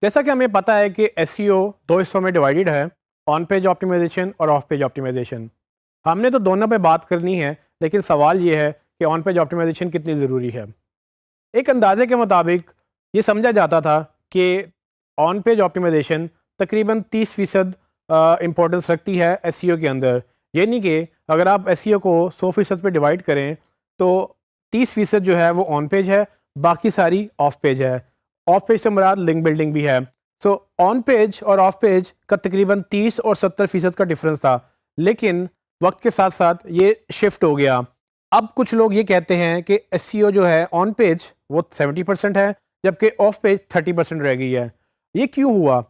जैसा कि हमें पता है कि एसईओ दो हिस्सों में डिवाइडेड है, ऑन पेज ऑप्टिमाइजेशन और ऑफ पेज ऑप्टिमाइजेशन। हमने तो दोनों पे बात करनी है, लेकिन सवाल ये है कि ऑन पेज ऑप्टिमाइजेशन कितनी ज़रूरी है। एक अंदाजे के मुताबिक ये समझा जाता था कि ऑन पेज ऑप्टिमाइजेशन तकरीबन 30% इम्पोर्टेंस रखती है एसईओ के अंदर। ये नहीं कि अगर आप एसईओ को 100% पे डिवाइड करें तो 30% जो है वो ऑन पेज है, बाकी सारी ऑफ पेज है। ऑफ पेज से मुराद लिंक बिल्डिंग भी है। सो ऑन पेज और ऑफ पेज का तकरीबन 30 और 70% का डिफरेंस था, लेकिन वक्त के साथ साथ ये शिफ्ट हो गया। अब कुछ लोग ये कहते हैं कि एसईओ जो है ऑन पेज वो 70% है, जबकि ऑफ पेज 30% रह गई है। ये क्यों हुआ?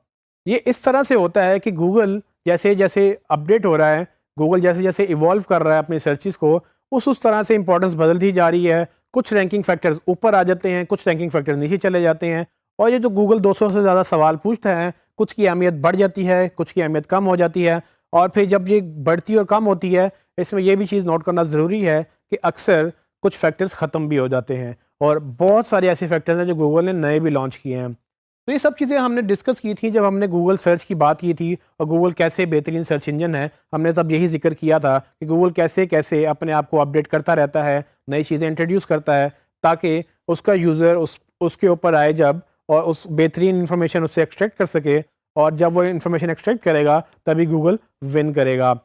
ये इस तरह से होता है कि गूगल जैसे जैसे अपडेट हो रहा है, गूगल जैसे जैसे इवॉल्व कर रहा है अपनी सर्चिस को, उस तरह से इंपॉर्टेंस बदलती जा रही है। कुछ रैंकिंग फैक्टर्स ऊपर आ जाते हैं, कुछ रैंकिंग फैक्टर नीचे चले जाते हैं। और ये जो गूगल 200 से ज़्यादा सवाल पूछता है, कुछ की अहमियत बढ़ जाती है, कुछ की अहमियत कम हो जाती है। और फिर जब ये बढ़ती और कम होती है, इसमें यह भी चीज़ नोट करना ज़रूरी है कि अक्सर कुछ फैक्टर्स ख़त्म भी हो जाते हैं, और बहुत सारे ऐसे फैक्टर्स हैं जो गूगल ने नए भी लॉन्च किए हैं। तो ये सब चीज़ें हमने डिस्कस की थी जब हमने गूगल सर्च की बात की थी, और गूगल कैसे बेहतरीन सर्च इंजन है। हमने तब यही जिक्र किया था कि गूगल कैसे कैसे अपने आप को अपडेट करता रहता है, नई चीज़ें इंट्रोड्यूस करता है, ताकि उसका यूज़र उसके ऊपर आए जब, और उस बेहतरीन इन्फॉर्मेशन उससे एक्सट्रैक्ट कर सके। और जब वो इन्फॉर्मेशन एक्सट्रैक्ट करेगा तभी गूगल विन करेगा।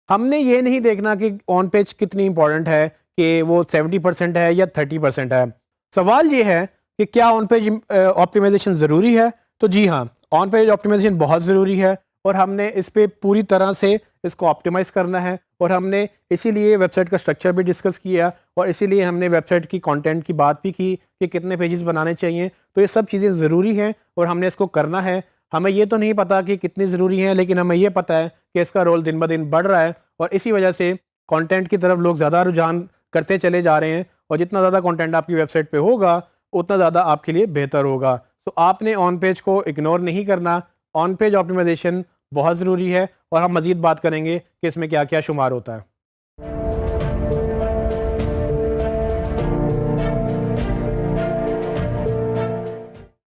हमने ये नहीं देखना कि ऑन पेज कितनी इंपॉर्टेंट है, कि वो 70% है या 30% है। सवाल ये है कि क्या ऑन पेज ऑप्टिमाइजेशन ज़रूरी है? तो जी हाँ, ऑन पेज ऑप्टिमाइजेशन बहुत ज़रूरी है, और हमने इस पे पूरी तरह से इसको ऑप्टिमाइज़ करना है। और हमने इसीलिए वेबसाइट का स्ट्रक्चर भी डिस्कस किया, और इसीलिए हमने वेबसाइट की कंटेंट की बात भी की कि कितने पेजेस बनाने चाहिए। तो ये सब चीज़ें ज़रूरी हैं और हमने इसको करना है। हमें ये तो नहीं पता कि कितनी ज़रूरी है, लेकिन हमें ये पता है कि इसका रोल दिन ब दिन बढ़ रहा है, और इसी वजह से कंटेंट की तरफ लोग ज़्यादा रुझान करते चले जा रहे हैं। और जितना ज़्यादा कंटेंट आपकी वेबसाइट पे होगा, उतना ज़्यादा आपके लिए बेहतर होगा। तो आपने ऑन पेज को इग्नोर नहीं करना। ऑन पेज ऑप्टिमाइजेशन बहुत ज़रूरी है, और हम मज़ीद बात करेंगे कि इसमें क्या क्या शुमार होता है।